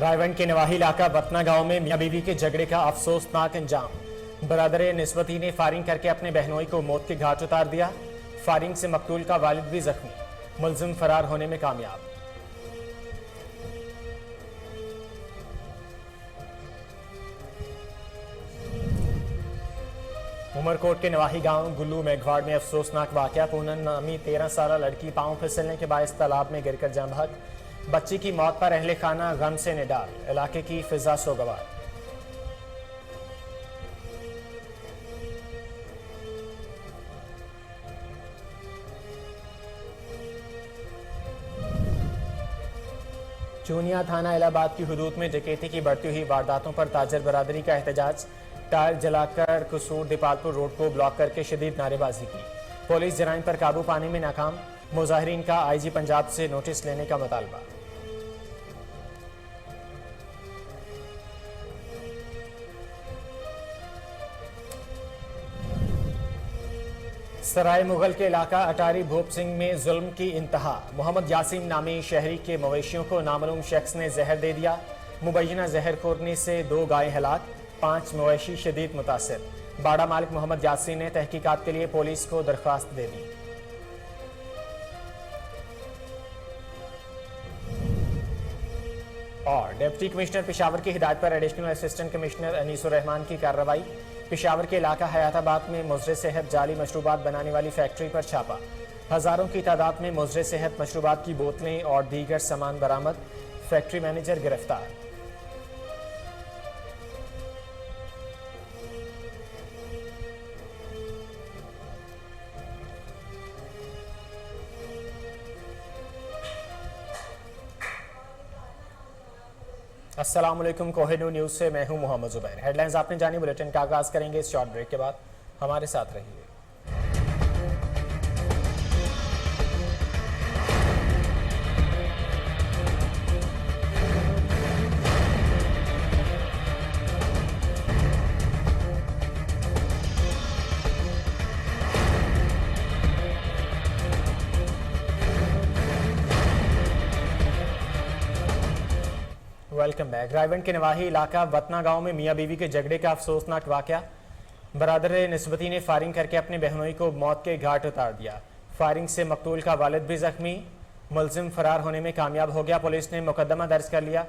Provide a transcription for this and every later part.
रायवंड के नवाही इलाका वतना गांव में मियां बीवी के झगड़े का अफसोसनाक अंजाम। बरादर निस्बती ने फायरिंग करके अपने बहनोई को मौत के घाट उतार दिया। फायरिंग से मकतूल का वालिद भी जख्मी, मुलजिम फरार होने में कामयाब। उमरकोट के नवाही गांव गुल्लू मेघवाड़ में अफसोसनाक वाकया। पूनम नामी 13 साला लड़की पांव फिसलने के बायस तालाब में गिरकर जान बहक। बच्ची की मौत पर अहले खाना गम से निडाल, इलाके की फिजा सोगवार। चूनिया थाना इलाहाबाद की हुदूद में डकैती की बढ़ती हुई वारदातों पर ताजर बरादरी का एहतजाज। टायर जलाकर कसूर दीपालपुर रोड को ब्लॉक करके शदीद नारेबाजी की। पुलिस जराइम पर काबू पाने में नाकाम। मुजाहिरीन का आईजी पंजाब से नोटिस लेने का मुतालबा। सराय मुगल के इलाका अटारी भोप सिंह में जुल्म की इंतहा। मोहम्मद यासीन नामी शहरी के मवेशियों को नामालूम शख्स ने जहर दे दिया। मुबैना जहर खोरने से 2 गायें हलाक, 5 मवेशी शदीद मुतासिर। बाड़ा मालिक मोहम्मद यासीन ने तहकीकात के लिए पुलिस को दरख्वास्त दे दी। और डिप्टी कमिश्नर पेशावर की हिदायत पर additional assistant commissioner Anisur Rahman की कार्रवाई। पेशावर के इलाका हयाताबाद में मुजरे सेहत जाली मशरूबात बनाने वाली फैक्ट्री पर छापा। हजारों की तादाद में मुजरे सेहत मशरूबात की बोतलें और दीगर सामान बरामद। फैक्ट्री मैनेजर गिरफ्तार। अस्सलाम वालेकुम, कोहिनूर न्यूज़ से मैं हूं मोहम्मद जुबैर। हेडलाइंस आपने जानी, बुलेटिन का आगाज करेंगे इस शॉर्ट ब्रेक के बाद। हमारे साथ रहिए। Welcome back. रायवंड के नवाही इलाका वतना गांव में मियां बीवी के झगड़े का अफसोसनाक वाकया। बरादर निस्बती ने फायरिंग करके अपने बहनोई को मौत के घाट उतार दिया। फायरिंग से मकतूल का वालिद भी जख्मी, मुलजिम फरार होने में कामयाब हो गया। पुलिस ने मुकदमा दर्ज कर लिया।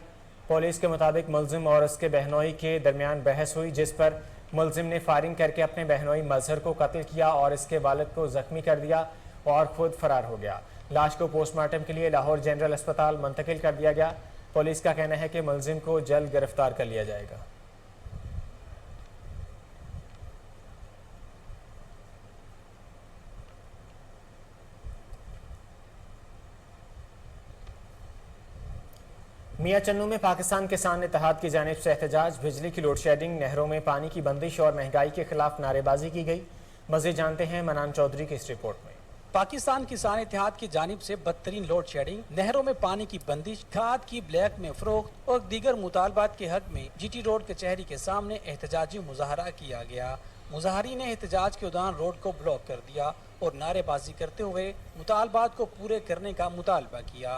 पुलिस के मुताबिक मुलजिम और उसके बहनोई के दरमियान बहस हुई, जिस पर मुलजिम ने फायरिंग करके अपने बहनोई मजहर को कत्ल किया और इसके वालिद को जख्मी कर दिया और खुद फरार हो गया। लाश को पोस्टमार्टम के लिए लाहौर जनरल अस्पताल मुंतकिल कर दिया गया। पुलिस का कहना है कि मुलजिम को जल्द गिरफ्तार कर लिया जाएगा। मियां चन्नू में पाकिस्तान किसान इत्तेहाद की जानिब से एहतजाज। बिजली की लोड शेडिंग, नहरों में पानी की बंदिश और महंगाई के खिलाफ नारेबाजी की गई। मज़ीद जानते हैं मनान चौधरी की इस रिपोर्ट में। पाकिस्तान किसान इत्तेहाद की जानिब से बदतरीन लोड शेडिंग, नहरों में पानी की बंदिश, खाद की ब्लैक में फरोख्त और दीगर मुतालबात के हक में जीटी रोड कचहरी के सामने एहतजाजी मुजाहरा किया गया। मुजाहरीन ने एहतजाज के दौरान रोड को ब्लॉक कर दिया और नारेबाजी करते हुए मुतालबात को पूरे करने का मुतालबा किया।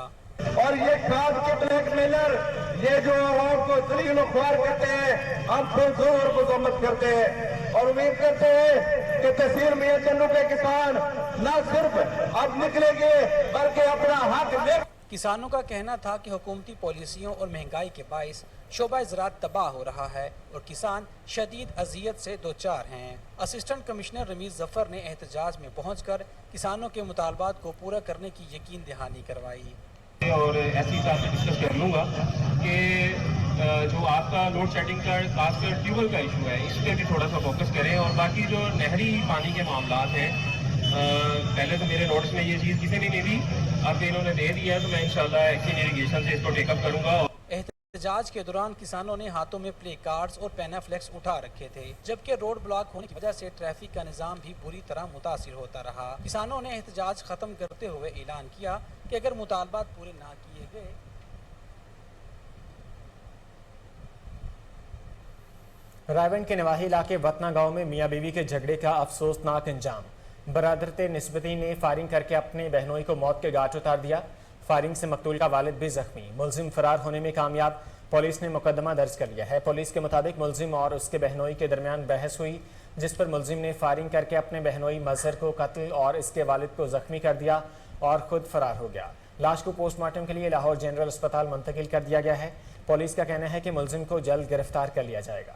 और ये खाद के ब्लैक मेलर, ये जो आवाम को जलील ख्वार करते हैं, हम पुरजोर मजम्मत करते हैं और उम्मीद करते हैं कि तहसील मियां चन्नू के किसान न सिर्फ अब निकलेंगे बल्कि अपना हक ले। किसानों का कहना था कि हुकूमती पॉलिसियों और महंगाई के बाइस शोबा ज़राअत तबाह हो रहा है और किसान शदीद अजियत से दो चार हैं। असिस्टेंट कमिश्नर रमीज जफर ने एहतजाज में पहुंचकर किसानों के मुतालबात को पूरा करने की यकीन दहानी करवाई और एसपी साहब से डिस्कस कर लूँगा कि जो आपका लोड शेडिंग का खासकर ट्यूबवेल का इशू है, इस पर भी थोड़ा सा फोकस करें। और बाकी जो नहरी पानी के मामलात हैं, पहले तो मेरे नोटिस में ये चीज़ किसी ने नहीं दी, अब इन्होंने दे दिया तो मैं इंशाल्लाह एक्शन इरिगेशन से इसको टेकअप करूँगा। एहतजाज के दौरान किसानों ने हाथों में प्ले कार्ड्स और पैनाफ्लेक्स उठा रखे थे, जबकि रोड ब्लॉक होने की वजह से ट्रैफिक का निजाम भी बुरी तरह मुतासिर होता रहा। किसानों ने एहतजाज खत्म करते हुए ऐलान किया कि अगर मुतालबात पूरे ना किए गए। रायवंड के नवाही इलाके वतना गांव में मियां बीवी के झगड़े का अफसोसनाक अंजाम। बरादर निस्बती ने फायरिंग करके अपने बहनोई को मौत के घाट उतार दिया। फायरिंग से मकतूल का वालिद भी जख्मी, मुलजिम फरार होने में कामयाब। पुलिस ने मुकदमा दर्ज कर लिया है। पुलिस के मुताबिक मुलजिम और उसके बहनोई के दरमियान बहस हुई, जिस पर मुलजिम ने फायरिंग करके अपने बहनोई मजहर को कत्ल और इसके वालिद को जख्मी कर दिया और खुद फरार हो गया। लाश को पोस्टमार्टम के लिए लाहौर जनरल अस्पताल मुंतकिल कर दिया गया है। पुलिस का कहना है कि मुलजिम को जल्द गिरफ्तार कर लिया जाएगा।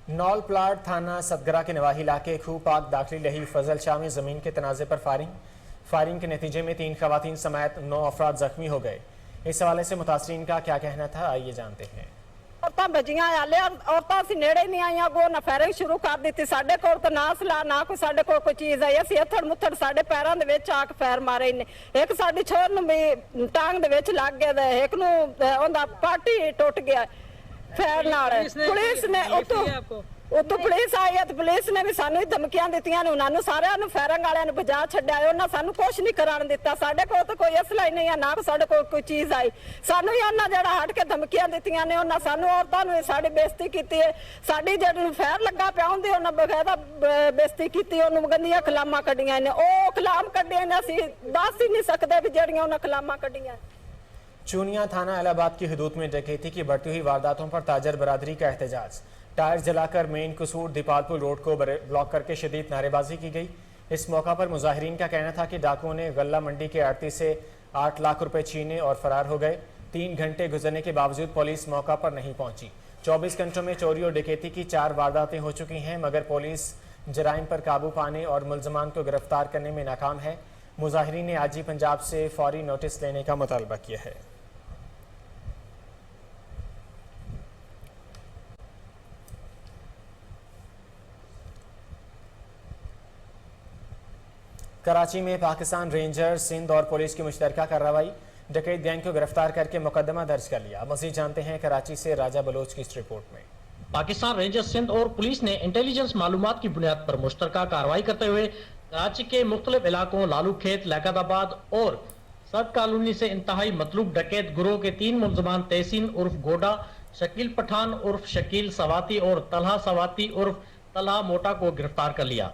नौल प्लाट थाना सदगरा के नवाही इलाके खूह पाक दाखिली लही फजल शाह में ज़मीन के तनाज़े पर फायरिंग के नतीजे में 3 खवातीन समेत 9 अफराद जख्मी हो गए। इस हवाले से मुतासरीन का क्या कहना था, आइए जानते हैं। औरतां बजियां आले औरतां असीं नेड़े नहीं आईयां, गो ना फायरिंग शुरू कर दी। साडे कोल तो ना सलाह ना कोई साडे कोल कोई चीज़ आई। असीं हथड़ मुथड़ साडे पैरां दे विच आके फायर मारे ने। एक साडी छोर नूं भी टांग दे विच लग गया, एक नूं ओंदा पाटी टुट गया फायर नाल। पुलिस ने उतो पुलिस आई है, पुलिस ने भी सानू धमकियां दित्तियां ने, उन्हां नूं सारियां नूं फायरिंग वालियां नूं भजा छड्डिया। उन्हां सानू कुछ नहीं कराण दित्ता। साडे कोल तो कोई असला ही नहीं है, ना साडे कोल कोई चीज़ आई। सानू ही उन्हां जेड़ा हट के धमकियां दित्तियां ने, उन्हां सानू औरतां नूं साडी बेइज्जती कीती है। साडी जेड़ी फायर लगा पिया हुंदी उन्हां बकायदा बेइज्जती कीती, उन्हां गंदियां कलामां कड्डियां ने। ओ कलाम कड्डे ने असीं दस ही नहीं सकदे भी जेड़ियां उन्हां कलामां कड्डियां। चूनिया थाना इलाहाबाद की हदूद में डकैती की बढ़ती हुई वारदातों पर ताजर बरादरी का एहतजाज। टायर जलाकर मेन कसूर दीपालपुर रोड को ब्लॉक करके शदीद नारेबाजी की गई। इस मौका पर मुजाहिरीन का कहना था कि डाकुओं ने गल्ला मंडी के आड़ती से 8 लाख रुपए छीने और फरार हो गए। 3 घंटे गुजरने के बावजूद पुलिस मौका पर नहीं पहुंची। 24 घंटों में चोरी और डकैती की 4 वारदातें हो चुकी हैं, मगर पुलिस जराइम पर काबू पाने और मुलजमान को गिरफ्तार करने में नाकाम है। मुजाहिरीन ने आजी पंजाब से फौरी नोटिस लेने का मुतालबा किया है। कराची में पाकिस्तान रेंजर्स, सिंध और पुलिस की मुश्तरका कार्रवाई, डकैत गैंग को गिरफ्तार करके मुकदमा दर्ज कर लिया। मजीद जानते हैं कराची से राजा बलोच की इस रिपोर्ट में। पाकिस्तान रेंजर्स सिंध और पुलिस ने इंटेलिजेंस मालूमात की बुनियाद पर मुश्तरका कार्रवाई करते हुए कराची के मुख्तलिफ इलाकों लालू खेत, लियाकताबाद और सद कॉलोनी से इंतहाई मतलूब डकैत गुरोह के 3 मुलजमान तहसीन उर्फ गोडा, शकील पठान उर्फ शकील सवाती और तलहा सवाती उर्फ तलहा मोटा को गिरफ्तार कर लिया।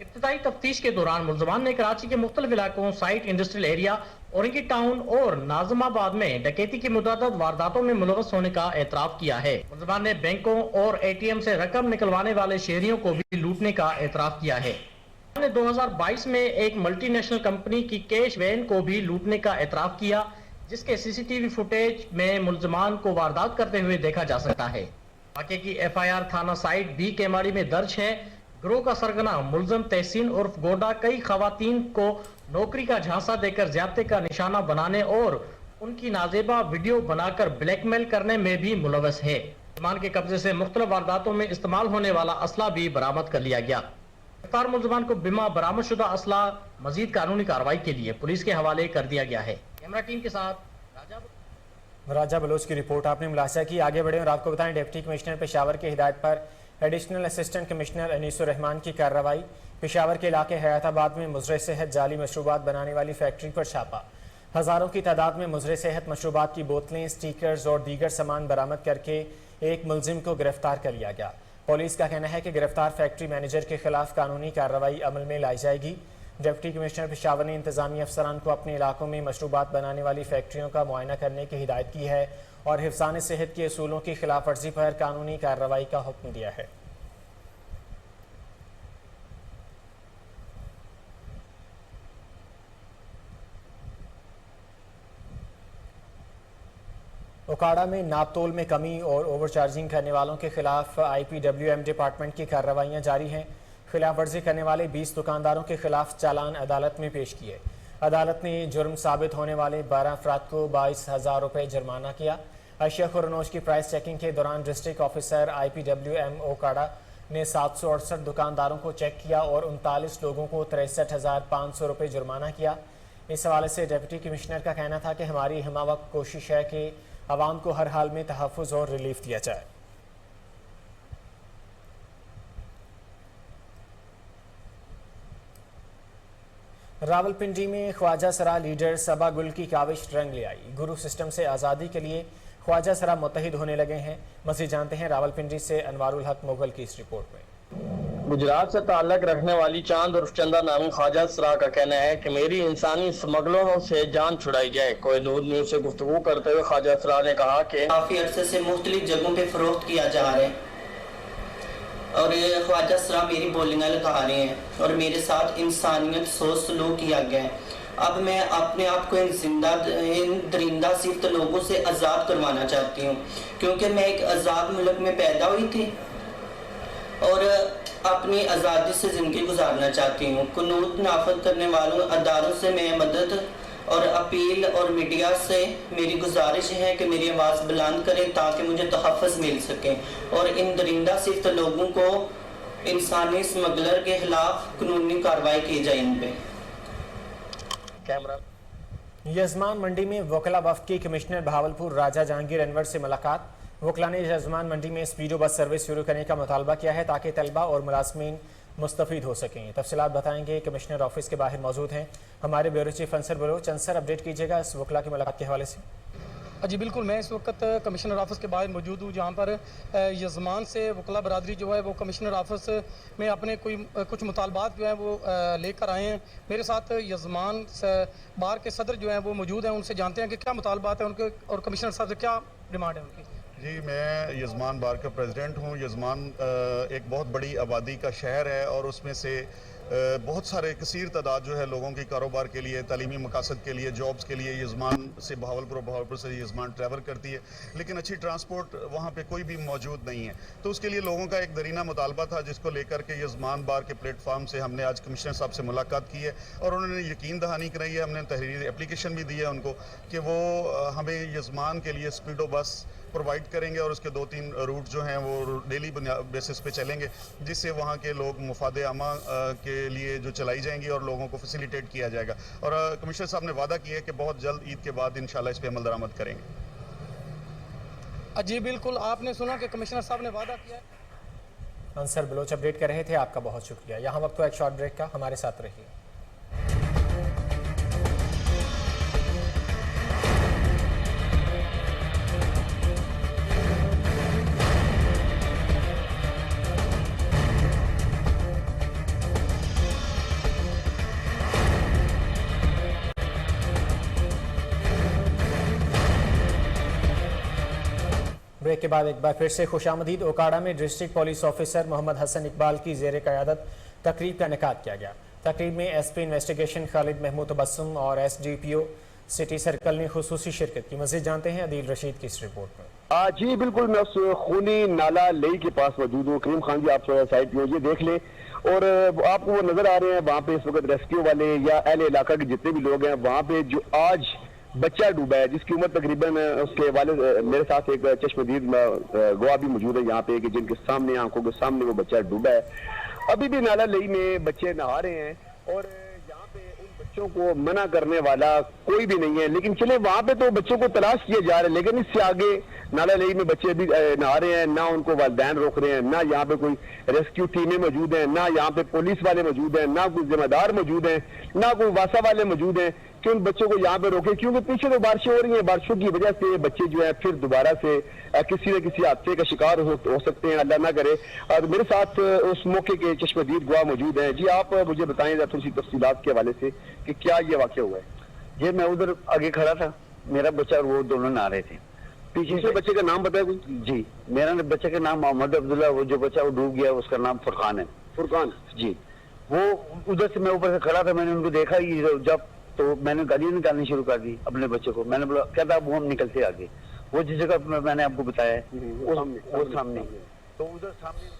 इब्तिदाई तफ्तीश के दौरान मुलजमान ने कराची के मुख्तलिफ इलाकों, site, industrial area, Orangi town और नाजमाबाद में डकैती की मुतअद्दिद वारदातों में मुलव्वस होने का एतराफ किया है। मुलजमान ने बैंकों और ATM से रकम निकलवाने वाले शहरियों को भी लूटने का एतराफ किया है। 2022 में एक मल्टीनेशनल कंपनी की कैश वैन को भी लूटने का एतराफ किया, जिसके CCTV फुटेज में मुलजमान को वारदात करते हुए देखा जा सकता है। वाक़े की FIR थाना साइट B केमाड़ी में दर्ज है। गिरोह का सरगना मुलजम तहसीन उर्फ गोडा कई खवातीन को नौकरी का झांसा देकर ज्यादती का निशाना बनाने और उनकी नाजेबा वीडियो बनाकर ब्लैकमेल करने में भी मुलव्वस है। मुलजमान के कब्जे से मुख्तलिफ वारदातों में इस्तेमाल होने वाला असला भी बरामद कर लिया गया। गिरफ्तार मुलजमान को बिमा बरामद शुदा असला मजीद कानूनी कार्रवाई के लिए पुलिस के हवाले कर दिया गया है। कैमरा टीम के साथ राजा बलोच की रिपोर्ट आपने मुलाहिजा की। आगे बढ़े और आपको बताएं, डिप्टी कमिश्नर पेशावर की हिदायत पर additional assistant commissioner Anisur Rahman की कार्रवाई। पेशावर के इलाके हयाताबाद में मुजरे सेहत जाली मशरूबात बनाने वाली फैक्ट्री पर छापा। हज़ारों की तादाद में मुजरे सेहत मशरूबात की बोतलें, स्टिकर्स और दीगर सामान बरामद करके एक मुलजिम को गिरफ्तार कर लिया गया। पुलिस का कहना है कि गिरफ्तार फैक्ट्री मैनेजर के खिलाफ कानूनी कार्रवाई अमल में लाई जाएगी। डिप्टी कमिश्नर पेशावर ने इंतजामी अफसरान को अपने इलाकों में मशरूबात बनाने वाली फैक्ट्रियों का मुआयना करने की हिदायत की है और हिफ्ज़ान सेहत के असूलों की खिलाफ वर्जी पर कानूनी कार्रवाई का हुक्म दिया है। ओकाड़ा में नापतोल में कमी और ओवर चार्जिंग करने वालों के खिलाफ IPWM डिपार्टमेंट की कार्रवाइयाँ जारी हैं। खिलाफ वर्जी करने वाले 20 दुकानदारों के खिलाफ चालान अदालत में पेश किए। अदालत ने जुर्म साबित होने वाले 12 अफराद को 22,000 रुपये जुर्माना किया। अशिया खुरनोश की प्राइस चेकिंग के दौरान डिस्ट्रिक्ट ऑफिसर IPWM ओकाड़ा ने 768 दुकानदारों को चेक किया और 39 लोगों को 63,500 रुपये जुर्माना किया। इस हवाले से डिप्टी कमिश्नर का कहना था कि हमारी हमवक्त कोशिश है कि आवाम को हर हाल में तहफ़्फ़ुज़ और रिलीफ दिया जाए। रावलपिंडी में ख्वाजा सरा लीडर सबा गुल की काविश रंग ले आई। गुरु सिस्टम से आज़ादी के लिए ख्वाजा सरा मुत्तहिद होने लगे हैं। मज़ीद जानते हैं रावलपिंडी से अनवारुल हक मुगल की इस रिपोर्ट में। गुजरात से ताल्लुक़ रखने वाली चांद उर्फचंदा नामी ख्वाजा सरा का कहना है कि मेरी इंसानी स्मगलरों से जान छुड़ाई जाए। कोहिनूर न्यूज़ से गुफ्तगू करते हुए ख्वाजा सरा ने कहा कि काफ़ी अरसे से मुख्तलिफ जगहों पे फ़रोख्त किया जा रहा है और ये ख्वाजा सरा मेरी बोलियां लगा रहे हैं और मेरे साथ इंसानियत सोच सलूक किया गया है। अब मैं अपने आप को इन दरिंदा सिफ्त लोगों से आज़ाद करवाना चाहती हूँ, क्योंकि मैं एक आज़ाद मुल्क में पैदा हुई थी और अपनी आज़ादी से ज़िंदगी गुजारना चाहती हूँ। कानून नाफिज करने वालों अदारों से मैं मदद और अपील और मीडिया से मेरी गुजारिश है कि मेरी आवाज़ बुलंद करें ताकि मुझे तहफ़्फ़ुज़ मिल सके और इन दरिंदा सिफ्त लोगों को इंसानी स्मगलर के खिलाफ कानूनी कार्रवाई की जाए इन पे। कैमरा यजमान मंडी में वकला वफ्द की कमिश्नर बहावलपुर राजा जहांगीर अनवर से मुलाकात। वकला ने यजमान मंडी में स्पीडो बस सर्विस शुरू करने का मुतालबा किया है ताकि तलबा और मुलाजमीन मुस्तफ़ीद हो सकें। तफसीलात बताएंगे, कमिश्नर ऑफिस के बाहर मौजूद हैं हमारे bureau chief Ansar Baloch. Ansar, update कीजिएगा इस वकला की मुलाकात के हवाले से। जी बिल्कुल, मैं इस वक्त कमिश्नर ऑफिस के बाहर मौजूद हूँ, जहाँ पर यजमान से वकला बरादरी जो है वो कमिश्नर ऑफिस में अपने कुछ मुतालबात जो हैं वो लेकर आए हैं। मेरे साथ यजमान बार के सदर जो हैं वो मौजूद हैं, उनसे जानते हैं कि क्या मुतालबात हैं उनके और कमिश्नर साहब से क्या डिमांड है उनकी। जी, मैं यजमान बार का प्रेसिडेंट हूँ। यजमान एक बहुत बड़ी आबादी का शहर है और उसमें से बहुत सारे कसीर तादाद जो है लोगों की कारोबार के लिए, तालीमी मकासद के लिए, जॉब्स के लिए यजमान से बहावलपुर से यजमान ट्रैवल करती है, लेकिन अच्छी ट्रांसपोर्ट वहाँ पे कोई भी मौजूद नहीं है। तो उसके लिए लोगों का एक दरीना मुतालबा था, जिसको लेकर के यजमान बार के प्लेटफार्म से हमने आज कमिश्नर साहब से मुलाकात की है और उन्होंने यकीन दहानी कराई है। हमने तहरीरी एप्लीकेशन भी दी है उनको कि वो हमें यजमान के लिए स्पीडो बस प्रोवाइड करेंगे और उसके 2-3 रूट जो हैं वो डेली बेसिस पे चलेंगे, जिससे वहाँ के लोग मुफादे आमा के लिए जो चलाई जाएंगी और लोगों को फैसिलिटेट किया जाएगा। और कमिश्नर साहब ने वादा किया है कि बहुत जल्द ईद के बाद इंशाल्लाह इस पे अमल दरामद करेंगे। जी बिल्कुल, आपने सुना कि कमिश्नर साहब ने वादा किया। अंसर बलोच अपडेट कर रहे थे, आपका बहुत शुक्रिया। यहाँ वक्त तो एक शॉर्ट ब्रेक का, हमारे साथ रहिए। ब्रेक के बाद एक बार फिर से खुशामदीद। ओकाड़ा में district police officer Muhammad Hassan Iqbal की ज़ेर क़यादत तकरीब का इनेकाद किया गया। तकरीब में एसपी इन्वेस्टिगेशन खालिद महमूद तबस्सुम और एसडीपीओ सिटी सर्कल ने खुसूसी शिरकत की। मज़ीद जानते हैं अदील रशीद की इस रिपोर्ट में। जी बिल्कुल, मैं उस खूनी नाला लेई के पास मौजूद हूँ। करीम खान जी, आप साइड पे ये देख लें और आपको वो नजर आ रहे हैं वहाँ पे इस वक्त रेस्क्यू वाले या अहले इलाका के जितने भी लोग हैं वहाँ पे जो आज बच्चा डूबा है, जिसकी उम्र तकरीबन उसके वाले मेरे साथ एक चश्मदीद गवाह भी मौजूद है यहाँ पे कि जिनके सामने आंखों के सामने वो बच्चा डूबा है। अभी भी नाला लेई में बच्चे नहा रहे हैं और यहाँ पे उन बच्चों को मना करने वाला कोई भी नहीं है। लेकिन चले वहाँ पे तो बच्चों को तलाश किए जा रहे हैं, लेकिन इससे आगे नाला लेई में बच्चे भी नहा रहे हैं, ना उनको वालिदैन रोक रहे हैं, ना यहाँ पे कोई रेस्क्यू टीमें मौजूद हैं, ना यहाँ पे पुलिस वाले मौजूद हैं, ना कोई जिम्मेदार मौजूद हैं, ना कोई वासा वाले मौजूद हैं कि उन बच्चों को यहाँ पे रोके, क्योंकि पीछे तो बारिशें हो रही हैं। बारिशों की वजह से बच्चे जो है फिर दोबारा से किसी न किसी हादसे का शिकार हो सकते हैं, अल्लाह ना करे। और मेरे साथ उस मौके के चश्मदीद गवाह मौजूद हैं। जी, आप मुझे बताएं थोड़ी सी तफसीलात के हवाले से कि क्या ये वाक़या हुआ है। ये मैं उधर आगे खड़ा था, मेरा बच्चा और वो दोनों नहा रहे थे। पीछे से बच्चे का नाम बताया कोई? जी, मेरा बच्चे का नाम मोहम्मद अब्दुल्ला, वो जो बच्चा वो डूब गया उसका नाम फुरकान है। फुरकान जी, वो उधर से मैं ऊपर से खड़ा था, मैंने उनको देखा ही जब तो मैंने गालियां निकालनी शुरू कर दी अपने बच्चे को। मैंने बोला कहता वो हम निकलते आगे, वो जिस जगह मैंने आपको बताया है वो सामने तो उधर सामने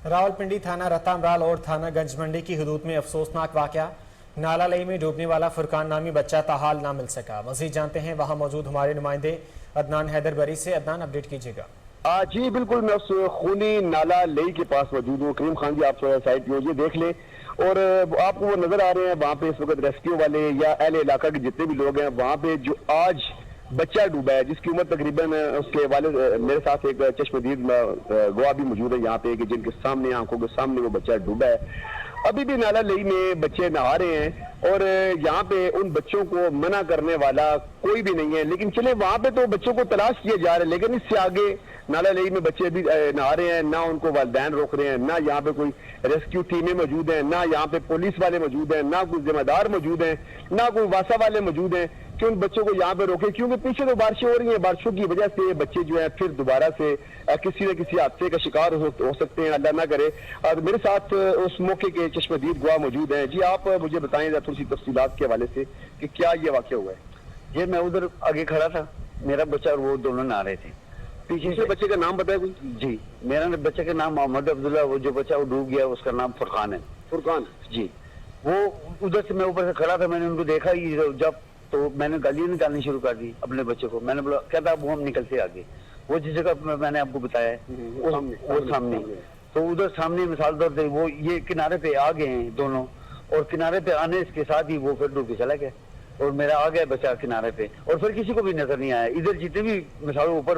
रावलपिंडी थाना रत्तामराल और थाना गंज मंडी की हदूद में अफसोसनाक वाक़या। नाला लई में डूबने वाला फुरकान नामी बच्चा ताहाल ना मिल सका। मज़ीद जानते हैं वहाँ मौजूद हमारे नुमाइंदे अदनान हैदर बरी से। अदनान, अपडेट कीजिएगा। جی بالکل، میں اس خونی نالا لئی کے پاس موجود ہوں. کریم خان جی آپ سائٹ پہ یہ دیکھ لیں، اور آپ کو وہ نظر آ رہے ہیں وہاں پہ اس وقت ریسکیو والے یا اہل علاقہ کے جتنے بھی لوگ ہیں وہاں پہ جو آج بچہ ڈوبا ہے جس کی عمر تقریباً اس کے والد، میرے ساتھ ایک چشمدید گواہ بھی موجود ہے یہاں پہ کہ جن کے سامنے آنکھوں کے سامنے وہ بچہ ڈوبا ہے. ابھی بھی نالا لئی میں بچے نہا رہے ہیں اور یہاں پہ ان بچوں کو منع کرنے والا کوئی بھی نہیں ہے. لیکن چلے وہاں پہ تو بچوں کو تلاش کیا جا رہا ہے، لیکن اس سے آگے نالا لئی میں بچے بھی نہا رہے ہیں، نہ ان کو والدین روک رہے ہیں، نہ یہاں پہ کوئی ریسکیو ٹیمیں موجود ہیں، نہ یہاں پہ پولیس والے موجود ہیں، نہ کوئی ذمہ دار موجود ہیں، نہ کوئی واسا والے موجود ہیں کہ ان بچوں کو یہاں پہ روکے. کیونکہ پیچھے تو بارشیں ہو رہی ہیں، بارشوں کی وجہ سے بچے جو ہیں پھر دوبارہ سے کسی نہ کسی حادثے کا شکار ہو سکتے ہیں، اللہ نہ کرے. اور میرے ساتھ اس موقع کے چشمدید گواہ موجود ہیں. جی آپ مجھے بتائیں تھوڑی سی تفصیلات کے حوالے سے کہ کیا یہ واقعہ ہوا ہے. یہ میں ادھر آگے کھڑا تھا، میرا بچہ اور وہ دونوں نہا رہے تھے. پیچھے سے بچے کا نام بتائے کوئی؟ جی میرا بچے کا نام محمد عبداللہ، وہ جو بچہ وہ ڈوب گیا اس کا نام فرقان ہے. فرقان جی. وہ ادھر سے میں اوپر سے کھڑا تھا، میں نے ان کو دیکھا ہی جب تو میں نے گالیاں نکالنی شروع کر دی اپنے بچے کو. میں نے بولا کہتا اب ہم نکلتے آگے. وہ جس جگہ میں نے آپ کو بتایا وہ سامنے، تو ادھر سامنے مثال طور پہ وہ یہ کنارے پہ آ گئے ہیں دونوں، اور کنارے پہ آنے اس کے ساتھ ہی وہ پھر ڈوب کے چلا گیا اور میرا آ گیا بچہ کنارے پہ. اور پھر کسی کو بھی نظر نہیں آیا. ادھر جتنے بھی مثال اوپر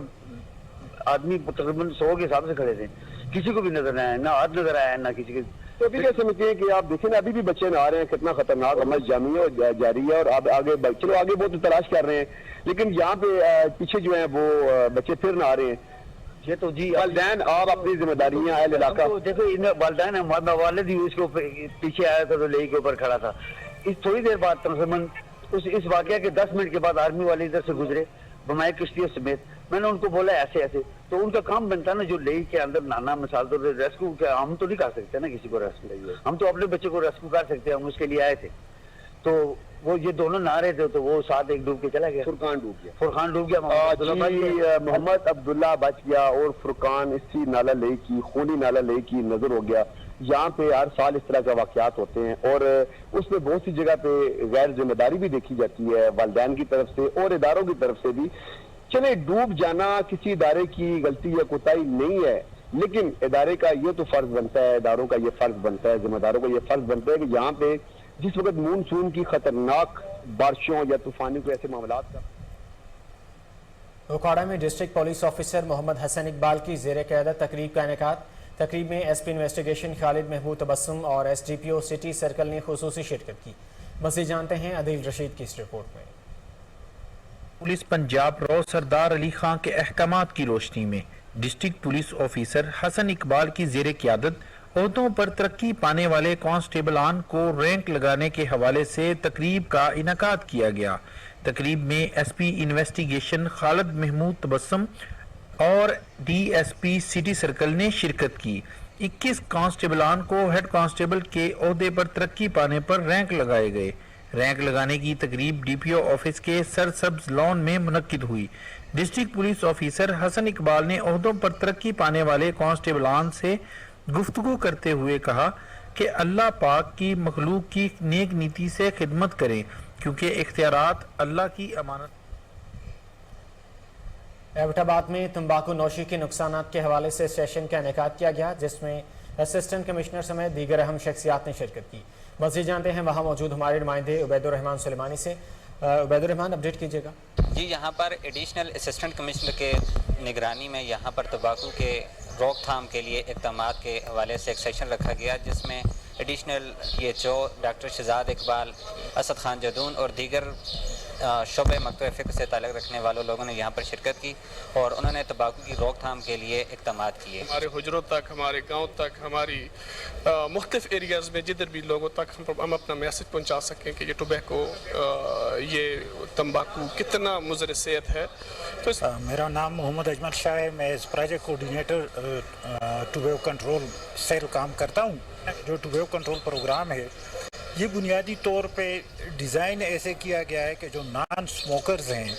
آدمی تقریباً 100 کے حساب سے کھڑے تھے، کسی کو بھی نظر نہیں آیا، نہ ہاتھ نظر آیا نہ کسی کے. تو ابھی کیا سمجھتے ہیں کہ آپ دیکھیں نا ابھی بھی بچے نہ آ رہے ہیں، کتنا خطرناک عمل جامع اور جاری ہے. اور اب آگے چلو آگے بہت تلاش کر رہے ہیں، لیکن یہاں پہ پیچھے جو ہیں وہ بچے پھر نہ آ رہے ہیں. یہ تو جی والدین آپ اپنی ذمہ داریاں اہل علاقہ دیکھو، والدین والد ہی اس کو پیچھے آیا تھا تو لے کے اوپر کھڑا تھا. اس تھوڑی دیر بعد تقریباً اس واقعہ کے 10 منٹ کے بعد آرمی والے ادھر سے گزرے بمائے کشتیوں سمیت. میں نے ان کو بولا ایسے ایسے، تو ان کا کام بنتا نا جو لئی کے اندر نانا مثال طور پر ریسکیو کیا ہم تو نہیں کر سکتے نا کسی کو ریسکیو. ہم تو اپنے بچے کو ریسکیو کر سکتے ہیں، ہم اس کے لیے آئے تھے. تو وہ یہ دونوں نہ رہے تھے تو وہ ساتھ ایک ڈوب کے چلا گیا. فرقان ڈوب گیا. فرقان ڈوب گیا. محمد عبداللہ بچ گیا اور فرقان اسی نالا لئی کی خونی نالا لئی کی نظر ہو گیا. یہاں پہ ہر سال اس طرح کے واقعات ہوتے ہیں اور اس میں بہت سی جگہ پہ غیر ذمہ داری بھی دیکھی جاتی ہے والدین کی طرف سے اور اداروں کی طرف سے بھی. چلے ڈوب جانا کسی ادارے کی غلطی یا کوتاہی نہیں ہے، لیکن ادارے کا یہ تو فرض بنتا ہے، اداروں کا یہ فرض بنتا ہے، ذمہ داروں کا یہ فرض بنتا ہے کہ یہاں پہ جس وقت مونسون کی خطرناک بارشوں یا طوفانوں کے ایسے معاملات کا. اوکھاڑا میں ڈسٹرکٹ پولیس آفیسر محمد حسن اقبال کی زیر قیادت تقریب کا انعقاد. تقریب میں ایس پی انویسٹیگیشن خالد محمود تبسم اور ایس ڈی پی او سٹی سرکل نے خصوصی شرکت کی. مزید جانتے ہیں عدیل رشید کی اس رپورٹ میں. پولیس پنجاب رو سردار علی خان کے احکامات کی روشنی میں ڈسٹرکٹ پولیس آفیسر حسن اقبال کی زیر قیادت عہدوں پر ترقی پانے والے کانسٹیبلان کو رینک لگانے کے حوالے سے تقریب کا انعقاد کیا گیا. تقریب میں ایس پی انویسٹیگیشن خالد محمود تبسم اور D S P city circle نے شرکت کی. 21 کانسٹیبلان کو ہیڈ کانسٹیبل کے عہدے پر ترقی پانے پر رینک لگائے گئے. رینک لگانے کی تقریب ڈی پی او آفس کے سرسبز لان میں منعقد ہوئی. ڈسٹرکٹ پولیس آفیسر حسن اقبال نے عہدوں پر ترقی پانے والے کانسٹیبلان سے گفتگو کرتے ہوئے کہا کہ اللہ پاک کی مخلوق کی نیک نیتی سے خدمت کریں کیونکہ اختیارات اللہ کی امانت. ایبٹ آباد میں تمباکو نوشی کے نقصانات کے حوالے سے سیشن کا انعقاد کیا گیا جس میں اسسٹنٹ کمشنر سمیت دیگر اہم شخصیات نے شرکت کی. مزید جانتے ہیں وہاں موجود ہمارے نمائندے عبید الرحمان سلیمانی سے. عبید الرحمان اپڈیٹ کیجیے گا. جی یہاں پر ایڈیشنل اسسٹنٹ کمشنر کے نگرانی میں یہاں پر تمباکو کے روک تھام کے لیے اقدامات کے حوالے سے ایک سیشن رکھا گیا جس میں additional PHO doctor Shahzad Iqbal, Asad Khan Jadoon اور دیگر شعبہ مکتب فکر سے تعلق رکھنے والوں لوگوں نے یہاں پر شرکت کی اور انہوں نے تمباکو کی روک تھام کے لیے اقدامات کیے. ہمارے حجروں تک، ہمارے گاؤں تک، ہماری مختلف ایریاز میں جدھر بھی لوگوں تک ہم اپنا میسج پہنچا سکیں کہ یہ ٹوبیکو، یہ تمباکو کتنا مضر صحت ہے. میرا نام محمد اجمل شاہ ہے. میں as project coordinator tobacco control cell کام کرتا ہوں. جو ٹوبیکو کنٹرول پروگرام ہے یہ بنیادی طور پہ ڈیزائن ایسے کیا گیا ہے کہ جو نان سموکرز ہیں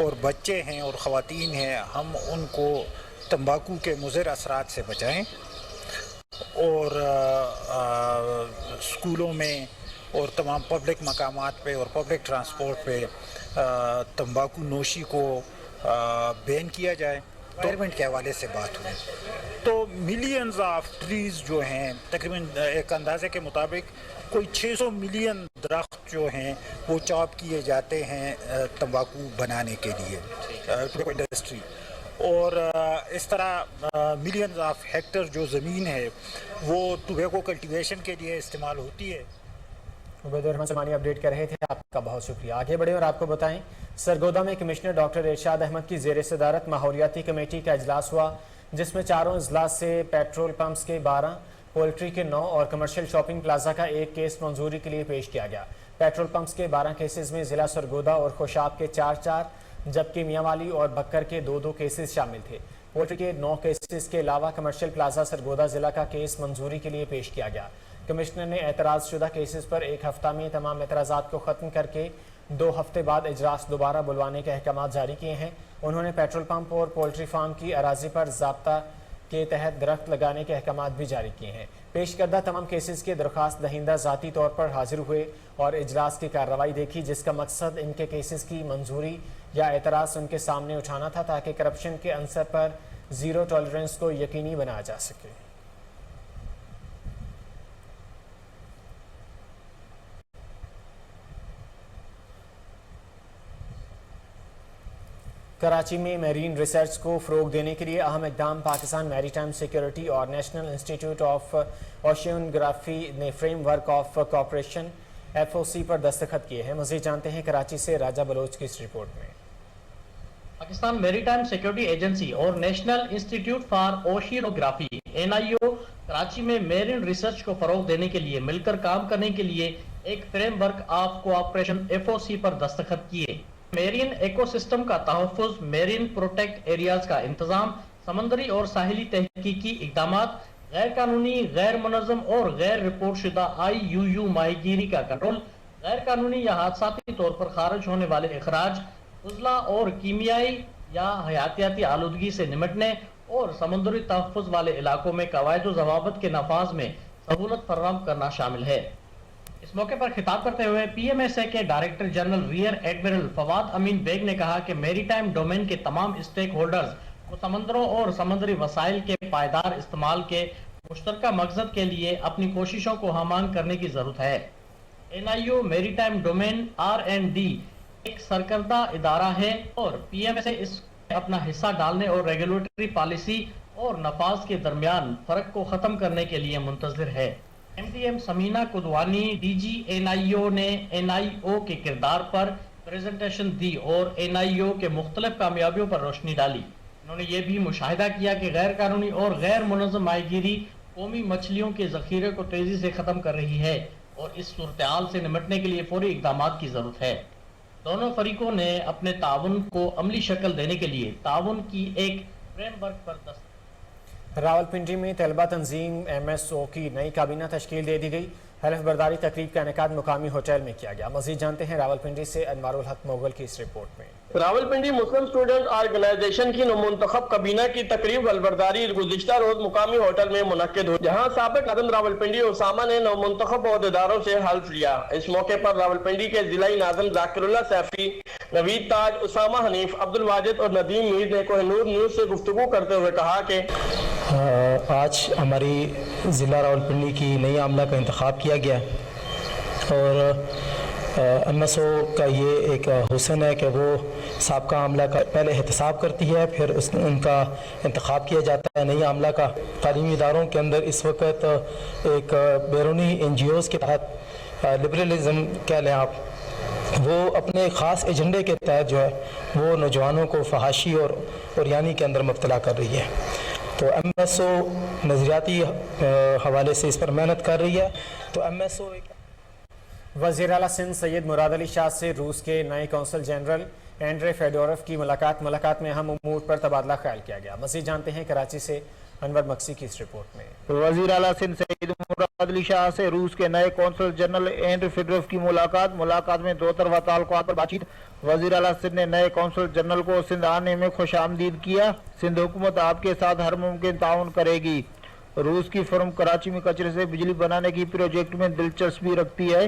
اور بچے ہیں اور خواتین ہیں ہم ان کو تمباکو کے مضر اثرات سے بچائیں اور اسکولوں میں اور تمام پبلک مقامات پہ اور پبلک ٹرانسپورٹ پہ تمباکو نوشی کو بین کیا جائے. एनवायरनमेंट के हवाले से बात हुई तो मिलियंस ऑफ ट्रीज जो हैं, तकरीबन एक अंदाजे के मुताबिक कोई 600 मिलियन दरख्त जो हैं वो चॉप किए जाते हैं तंबाकू बनाने के लिए इंडस्ट्री, और इस तरह मिलियंस ऑफ हेक्टर जो ज़मीन है वो टोबैको कल्टीवेशन के लिए इस्तेमाल होती है। उबैद रहमान समानी अपडेट कर रहे थे, आपका बहुत शुक्रिया। आगे बढ़े और आपको बताएं, सरगोदा में कमिश्नर डॉक्टर इरशाद अहमद की ज़ेर सदारत माहौलियाती कमेटी का इजलास हुआ, जिसमें चारों इजलास से पेट्रोल पंप्स के 12, पोल्ट्री के 9 और कमर्शियल शॉपिंग प्लाजा का 1 केस मंजूरी के लिए पेश किया गया। पेट्रोल पंप्स के 12 केसेस में ज़िला सरगोदा और खुशाब के 4-4, जबकि मियांवाली और बक्कर के 2-2 केसेस शामिल थे। पोल्ट्री के 9 केसेस के अलावा कमर्शियल प्लाजा सरगोदा ज़िला का केस मंजूरी के लिए पेश किया गया। कमिश्नर ने एतराज़ शुदा केसेस पर 1 हफ्ता में तमाम एतराज़ात को ख़त्म करके 2 हफ्ते बाद इजलास दोबारा बुलवाने के अहकाम जारी किए हैं। उन्होंने पेट्रोल पंप और पोल्ट्री फार्म की अराजी पर ज़ाब्ता के तहत दरख्त लगाने के अहकाम भी जारी किए हैं। पेश करदा तमाम केसेस के दरख्वास्त दहिंदा ज़ाती तौर पर हाजिर हुए और इजलास की कार्रवाई देखी, जिसका मकसद इनके केसेस की मंजूरी या एतराज़ उनके सामने उठाना था ताकि करप्शन के अंसर पर ज़ीरो टॉलरेंस को यकीनी बनाया जा सके। कराची में मैरीन रिसर्च को फ़रोग देने के लिए अहम इक़दाम पाकिस्तान मैरीटाइम सिक्योरिटी और नेशनल इंस्टीट्यूट ऑफ ओशियनोग्राफी ने फ्रेमवर्क ऑफ कॉपरेशन FOC पर दस्तखत किए हैं। मज़ीद जानते हैं कराची से राजा बलोच की इस रिपोर्ट में। पाकिस्तान मैरीटाइम सिक्योरिटी एजेंसी और national institute for oceanography NIO Karachi में मैरीन रिसर्च को फरोग देने के लिए मिलकर काम करने के लिए एक फ्रेमवर्क ऑफ कोऑपरेशन FOC पर दस्तखत किए। मेरीन इकोसिस्टम का तहफ़्फ़ुज़, मेरीन प्रोटेक्ट एरियाज का इंतजाम, समंदरी और साहिली तहकीकी इक़दामात, गैर कानूनी, गैर मुनज़्ज़म और गैर रिपोर्ट शुदा IUU माहीगीरी का कंट्रोल, गैर कानूनी या हादसाती तौर पर खारिज होने वाले इखराज, उज़ला और कीमियाई या हयातियाती आलूदगी से निमटने और समंदरी तहफ़्फ़ुज़ वाले इलाकों में कवायद व ज़वाबित के नफाज में सहूलत फराहम करना शामिल है। इस मौके पर खिताब करते हुए PMSA के director general rear admiral Fawad Amin Baig ने कहा कि मैरीटाइम डोमेन के तमाम स्टेक होल्डर्स को समंदरों और समंदरी वसाइल के पायदार इस्तेमाल के मुश्तरका मकसद के लिए अपनी कोशिशों को हमान करने की जरूरत है। NIO मैरीटाइम डोमेन R&D एक सरकर्दा इदारा है और PMSA इसमें अपना हिस्सा डालने और रेगुलेटरी पॉलिसी और नफाज के दरमियान फर्क को खत्म करने के लिए मुंतज़िर है। MDM समीना कुदवानी DG NIO ने NIO के किरदार पर प्रेजेंटेशन दी और NIO के मुख्तलिफ कामयाबियों पर रोशनी डाली। उन्होंने ये भी मुशाहिदा किया कि गैर कानूनी और गैर मुनज़्ज़म माहीगीरी कौमी मछलियों के ज़ख़ीरे को तेज़ी से ख़त्म कर रही है और इस सूरत-ए-हाल से निमटने के लिए फौरी इक़दामात की ज़रूरत है। दोनों फरीकों ने अपने ताउन को अमली शक्ल देने के लिए ताउन की एक फ्रेमवर्क पर रावलपिंडी में तलबा तंजीम MSO की नई काबीना तश्कील दे दी गई। हलफ बर्दारी तकरीब का इनेकाद मुकामी होटल में किया गया। मज़ीद जानते हैं रावलपिंडी से अनवारुल हक मोगल की इस रिपोर्ट में। रावलपिंडी मुस्लिम स्टूडेंट ऑर्गेनाइजेशन की मुंतखब काबीना की तकरीब हलबरदारी गुज़िश्ता रोज मुकामी होटल में मुनक्किद हुई, जहां साबिक आज़म रावलपिंडी उसामा ने नवमुंतखब अहदेदारों से हल्फ लिया। इस मौके पर रावलपिंडी के जिलाई नाज़िम ज़ाकिरुल्लाह सैफी, नवीद ताज, उसामा हनीफ, अब्दुल वाजिद और नदीम मीर ने कोहिनूर न्यूज़ से गुफ्तगू करते हुए कहा कि आज हमारी ज़िला रावलपिंडी की नई आमला का इंतखाब किया गया और MSO का ये एक हुस्न है कि वो साबका आमला का पहले एहतसाब करती है, फिर उनका इंतखाब किया जाता है नई आमला का। तालीमी इदारों के अंदर इस वक्त एक बैरूनी NGOs के तहत लिबरलिज़म कह लें आप, वो अपने ख़ास एजेंडे के तहत जो है वो नौजवानों को फहाशी और यानी के अंदर मुब्तला कर रही है। तो MSO नज़रियाती हवाले से इस पर मेहनत कर रही है। तो MSO वज़ीर आला सिंध सैयद मुराद अली शाह से रूस के नए कौंसल जनरल एंड्रे फेडोरफ की मुलाकात में अहम उमूर पर तबादला ख्याल किया गया। मज़ीद जानते हैं कराची से अनवर मक्सी की इस रिपोर्ट में। वज़ीर आला सिंध सैयद मुराद अली शाह से रूस के नए कौंसल जनरल एंड्रे फेडोरफ की मुलाकात में दो तरफ़ा ताल्लुकात पर बातचीत। वज़ीर आला सिंध ने नए कौंसल जनरल को सिंध आने में खुश आमदीद किया। सिंध हुकूमत आपके साथ हर मुमकिन ताउन करेगी। रूस की फर्म कराची में कचरे से बिजली बनाने की प्रोजेक्ट में दिलचस्पी रखती है।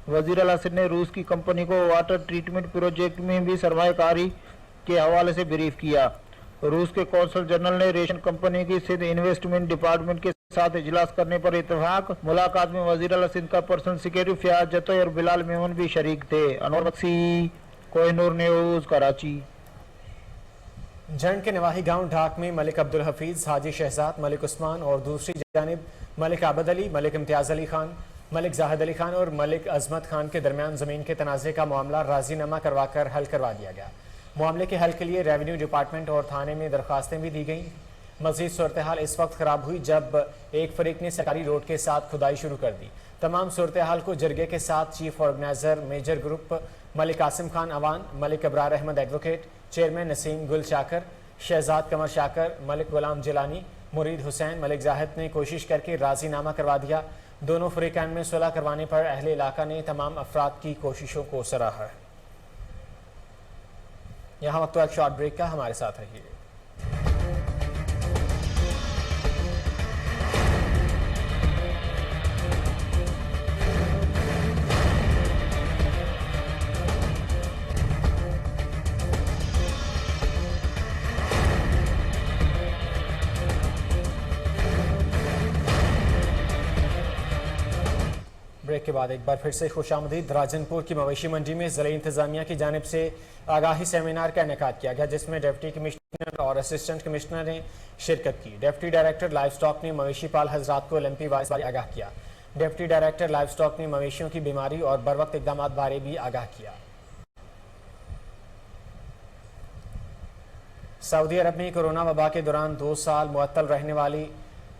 वज़ीर आला सिंध ने रूस की कंपनी को वाटर ट्रीटमेंट प्रोजेक्ट में भी सरमायाकारी के हवाले से ब्रीफ किया। रूस के कौंसल जनरल ने रेशन कंपनी की सिंध इन्वेस्टमेंट डिपार्टमेंट के साथ इजलास करने पर इत्तेफाक। मुलाकात में वजीर आला सिंध का पर्सनल सेक्रेटरी फयाज जतोई और बिलाल मेमन भी शरीक थे। अनवर बख्शी, कोहिनूर न्यूज, कराची। जंग के नवाही गांव ढाक में मलिक अब्दुल हफीज, हाजी शहजाद, मलिक उस्मान और दूसरी जानिब मलिक आबद अली, मलिक इम्तियाज अली खान, मलिक जाहिद अली खान और मलिक अजमत खान के दरमियान ज़मीन के तनाज़े का मामला राजीनामा करवाकर हल करवा दिया गया। मामले के हल के लिए रेवेन्यू डिपार्टमेंट और थाने में दरख्वास्तें भी दी गईं। मज़ीद सूरत हाल इस वक्त ख़राब हुई जब एक फरीक ने सरकारी रोड के साथ खुदाई शुरू कर दी। तमाम सूरत हाल को जरगे के साथ chief organiser major group Malik Qasim Khan Awan, Malik Abrar Ahmed advocate, chairman Naseem Gul Shakir, Shahzad कमर शाकर, मलिक गुलाम जिलानी, मुरीद हुसैन, मलिक जाहिद ने कोशिश करके राजीनामा करवा दिया। दोनों फरीकान में सुलह करवाने पर अहले इलाका ने तमाम अफराद की कोशिशों को सराहा है। यहाँ वक्त एक शॉर्ट ब्रेक का, हमारे साथ रहिए। ब्रेक के बाद एक बार फिर से खुशामदीद। राजनपुर की मवेशी मंडी में ज़िला इंतजामिया की जानिब से आगाही सेमिनार का इनेकाद किया गया, जिसमें डिप्टी कमिश्नर और असिस्टेंट कमिश्नर ने शिरकत की। डिप्टी डायरेक्टर लाइव स्टॉक ने मवेशी पाल हजरात को एलएमपी वाइज आगाह किया। डिप्टी डायरेक्टर लाइव स्टॉक ने मवेशियों की बीमारी और बर वक्त इकदाम बारे भी आगाह किया। सऊदी अरब में कोरोना वबा के दौरान 2 साल मुअत्तल रहने वाली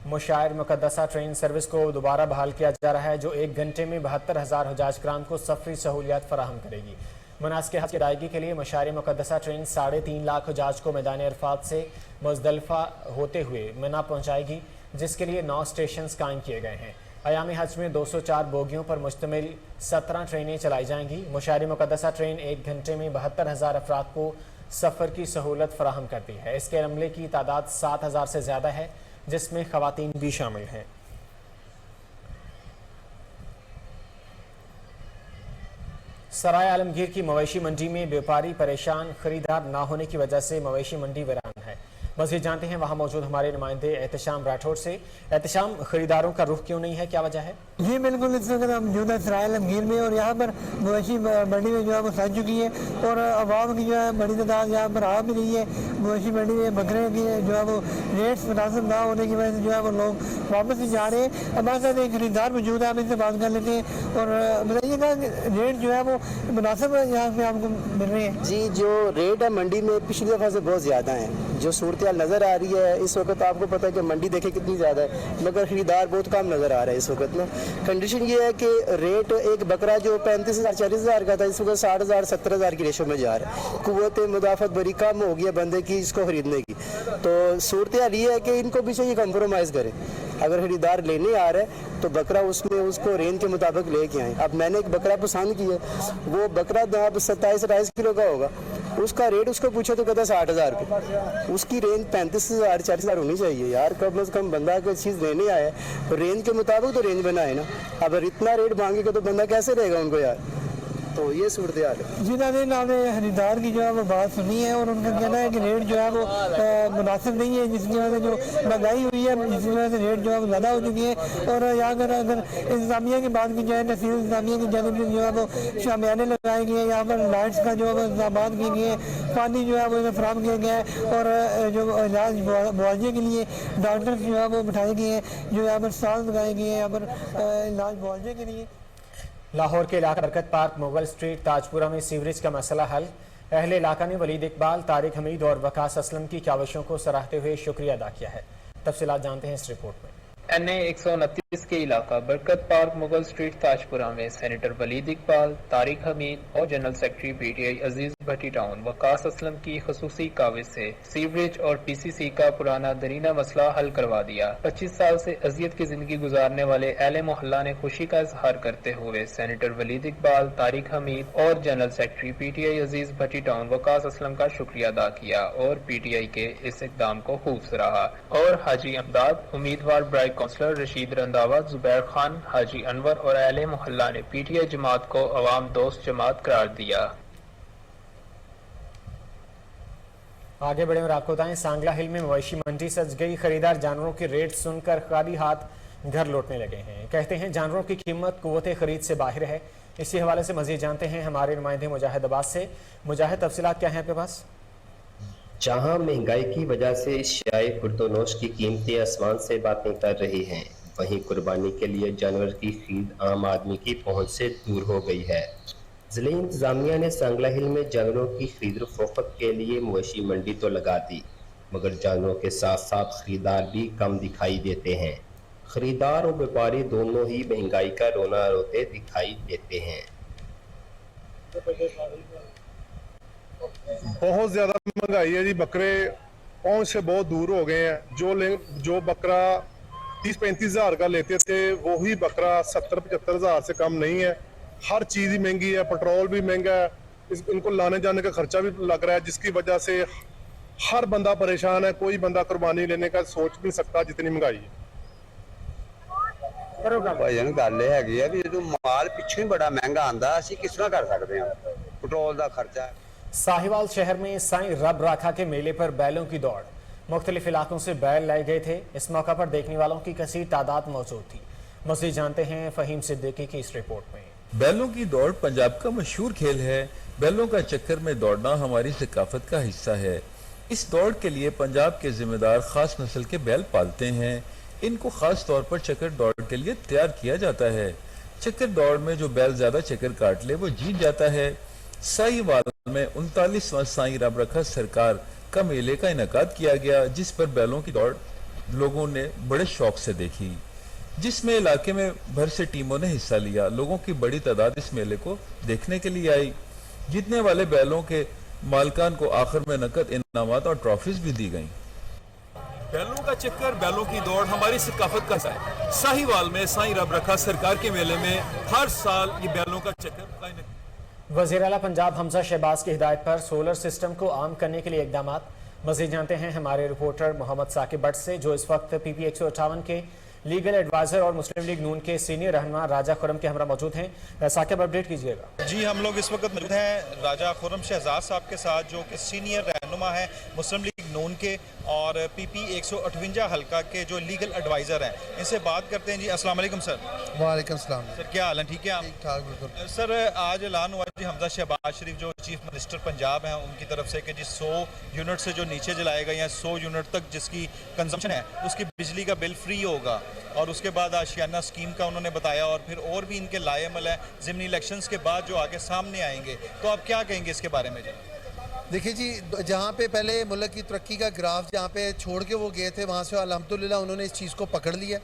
मुशायर मुकद्दसा ट्रेन सर्विस को दोबारा बहाल किया जा रहा है, जो 1 घंटे में 72,000 हुजाज कराम को सफरी सहूलियात फराहम करेगी। मनासिक हज की अदायगी के लिए मुशायर मुकद्दसा ट्रेन 3.5 लाख हुजाज को मैदान अरफात से मुजदलिफा होते हुए मिना पहुँचाएगी, जिसके लिए 9 स्टेशन कायम किए गए हैं। अयामी हज में 204 बोगियों पर मुश्तमिल 17 ट्रेनें चलाई जाएंगी। मुशायर मुकद्दसा ट्रेन 1 घंटे में 72,000 अफराद को सफ़र की सहूलत फराहम करती है। इसके अमले की तादाद 7,000 से ज़्यादा है, जिसमें ख़वातीन भी शामिल हैं। सराय आलमगीर की मवेशी मंडी में व्यापारी परेशान, खरीदार ना होने की वजह से मवेशी मंडी वीरान है। मज़ीद जानते हैं वहाँ मौजूद हमारे नुमाइंदे एहतशाम राठौर से। एहतशाम, खरीदारों का रुख क्यों नहीं है, क्या वजह है? जी बिल्कुल, इस वक्त हम मौजूद है सराय आलमगीर में और यहाँ पर मवेशी मंडी में जो है वो सज चुकी है और आवाम की जो है बड़ी तादाद यहाँ पर आ भी रही है। मवेशी मंडी में बकरे की जो है वो रेट्स मुनासिब ना होने की वजह से जो है वो लोग वापस ही जा रहे हैं। हमारे साथ एक खरीदार मौजूद है, आप इनसे बात कर लेते हैं और बताइएगा रेट जो है वो मुनासिब यहाँ पे आपको मिल रहे हैं? जी, जो रेट है मंडी में पिछली दफ़ा से बहुत ज़्यादा है। जो सूरत नज़र आ रही है इस वक्त, आपको पता है कि मंडी देखे कितनी ज़्यादा है, मगर खरीदार बहुत कम नज़र आ रहा है इस वक्त ना। कंडीशन ये है कि रेट एक बकरा जो 35,000 40,000 का था, इस वक्त 60,000 70,000 की रेशो में जा रहा है। कुव्वत मुदाफ़त बड़ी कम हो गई है बंदे की इसको खरीदने की। तो सूरत हाल ये है कि इनको भी चाहिए कंप्रोमाइज़ करें। अगर खरीदार लेने आ रहा है तो बकरा उसमें उसको रेंज के मुताबिक लेके आए। अब मैंने एक बकरा पसंद किया, वो बकरा 27-28 किलो का होगा, उसका रेट उसको पूछो तो कहता है 60,000 रुपये। उसकी रेंज 35,000 40,000 होनी चाहिए यार। कम से कम बंदा कोई चीज़ लेने आया है तो रेंज के मुताबिक तो रेंज बनाए ना। अगर इतना रेट मांगेगा तो बंदा कैसे रहेगा उनको यार। तो ये सूरत हाल है। जी नाज़रीन, आपने खरीदार की जो है वो बात सुनी है और उनका कहना है कि रेट जो है वो मुनासिब नहीं है, जिसकी वजह से जो महंगाई हुई है जिसकी वजह से रेट जो है वो ज़्यादा हो चुकी है। और यहाँ अगर इंतजामिया की बात की जाए, नसीब इंतजामिया की जानब से जो है वो शामियाने लगाए गए हैं, यहाँ पर लाइट्स का जो है वो इंतजाम किए गए हैं, पानी जो है वो फराहम किया गया है और जो इलाज मुआवजे के लिए डॉक्टर जो है वो बिठाए गए हैं, जो यहाँ पर स्टॉल लगाए गए हैं यहाँ पर इलाज मुआवजे के लिए। लाहौर के इलाका बरकत पार्क, मुगल स्ट्रीट, ताजपुरा में सीवरेज का मसला हल। अहले इलाका ने वलीद इकबाल, तारिक हमीद और वकास असलम की काविशों को सराहते हुए शुक्रिया अदा किया है। तफसीलात जानते हैं इस रिपोर्ट में। NA 129 के इलाका बरकत पार्क, मुगल स्ट्रीट, ताजपुरा में सेनेटर वलीद इकबाल, तारिक हमीद और जनरल सेक्रेटरी PTI अजीज भट्टी टाउन वकास असलम की खसूसी काविश से सीवरेज और PCC का पुराना दरीना मसला हल करवा दिया। 25 साल से अजियत की जिंदगी गुजारने वाले अहले मोहल्ला ने खुशी का इजहार करते हुए सेनेटर वलीद इकबाल, तारिक हमीद और जनरल सेक्रेटरी PTI अजीज भट्टी टाउन वकास असलम का शुक्रिया अदा किया और PTI के इस इकदाम को खूब सराहा। और हाजी अमदाद, उम्मीदवार ब्राइक काउंसलर रशीद रंधावा, जुबैर खान, हाजी अनवर और अहले मोहल्ला ने PTI जमात को अवाम दोस्त जमात करार दिया। आगे बढ़े और आपको बताएं, सांगला हिल में मवेशी मंडी सज गई। खरीदार जानवरों की रेट सुनकर खाली हाथ घर लौटने लगे हैं। कहते हैं जानवरों की कीमत कुव्वत खरीद से बाहर है। इसी हवाले से मजीद जानते हैं हमारे नुमाइंदे मुजाहिद अब्बास से। मुजाहिद, तफसीलात क्या हैं आपके पास? जहां महंगाई की वजह से शाय खुर्दोनोश की कीमतें आसमान से बातें कर रही हैं, वहीं कुर्बानी के लिए जानवर की खरीद आम आदमी की पहुंच से दूर हो गई है। ज़िला इंतजामिया ने सांगला हिल में जानवरों की खरीद फरोख्त के लिए मवेशी मंडी तो लगा दी, मगर जानवरों के साथ साथ खरीदार भी कम दिखाई देते हैं। खरीदार और व्यापारी दोनों ही महंगाई का रोना रोते दिखाई देते हैं। बहुत ज़्यादा महंगाई है जी। बकरे पहुंच से बहुत दूर हो गए हैं। जो बकरा 30-35 हज़ार का लेते थे वही बकरा 70-75 हज़ार से कम नहीं है। हर चीज़ ही महंगी है, पेट्रोल भी महंगा है, इनको लाने जाने का खर्चा भी लग रहा है, जिसकी वजह से हर बंदा परेशान है। कोई बंदा कुर्बानी लेने का सोच नहीं सकता जितनी महंगाई है। भाईजान गल हैगी है भी जो माल पिछों ही बड़ा महंगा आंदा, असीं किस तरह कर सकते हैं? पेट्रोल का खर्चा। साहिवाल शहर में साईं रब राखा के मेले पर बैलों की दौड़। मुख्तलिफ इलाकों से बैल लाए गए थे। इस मौका पर देखने वालों की कसीर तादाद मौजूद थी। मज़ीद जानते हैं फहीम सिद्दीकी की इस रिपोर्ट में। बैलों की दौड़ पंजाब का मशहूर खेल है। बैलों का चक्कर में दौड़ना हमारी सकाफत का हिस्सा है। इस दौड़ के लिए पंजाब के जिम्मेदार खास नस्ल के बैल पालते हैं। इनको खास तौर पर चक्कर दौड़ के लिए तैयार किया जाता है। चक्कर दौड़ में जो बैल ज्यादा चक्कर काट ले वो जीत जाता है। साहिवाल में 39वां साईं रब रखा सरकार का मेले का इनेकाद किया गया, जिस पर बैलों की दौड़ लोगों ने बड़े शौक से देखी, जिसमें इलाके में भर से टीमों ने हिस्सा लिया। लोगों की बड़ी तादाद इस मेले को देखने के लिए आई। जीतने वाले बैलों के मालकान को आखिर में नकद इनामात और ट्रॉफीज भी दी गईं। बैलों का चक्कर, बैलों की दौड़ हमारी सकाफत का हिस्सा है। साहिवाल में साईं रब रखा सरकार के मेले में हर साल ये बैलों का चक्कर। वज़ीर आला पंजाब हमजा शहबाज की हिदायत पर सोलर सिस्टम को आम करने के लिए इक़दामात। मज़ीद जानते हैं हमारे रिपोर्टर मोहम्मद साकिब भट्ट से, जो इस वक्त PP 158 के लीगल एडवाइजर और मुस्लिम लीग नून के सीनियर रहनुमा राजा खुरम के हमरा मौजूद हैं। साकिब, अपडेट कीजिएगा। जी, हम लोग इस वक्त मौजूद हैं राजा खुरम शहजाद साहब के साथ, जो कि सीनियर रहनुमा हैं मुस्लिम लीग नून के और PP 158 हल्का के जो लीगल एडवाइज़र हैं। इनसे बात करते हैं। जी, अस्सलाम वालेकुम सर। वालेकुम सलाम सर, क्या हाल है? ठीक है आप? ठीक ठाक, बिल्कुल। सर, आज ऐलान हुआ जी हमजा शहबाज शरीफ जो चीफ मिनिस्टर पंजाब हैं उनकी तरफ से कि जी 100 यूनिट से जो नीचे जलाए गए हैं 100 यूनिट तक जिसकी कंजम्पशन है उसकी बिजली का बिल फ्री होगा। और उसके बाद आशियाना स्कीम का उन्होंने बताया, और फिर और भी इनके लाएमल है ज़िमनी इलेक्शंस के बाद जो आगे सामने आएंगे। तो आप क्या कहेंगे इसके बारे में? जी देखिए जी, जहाँ पे पहले मुल्क की तरक्की का ग्राफ जहाँ पे छोड़ के वो गए थे, वहाँ से अल्हम्दुलिल्लाह उन्होंने इस चीज़ को पकड़ लिया।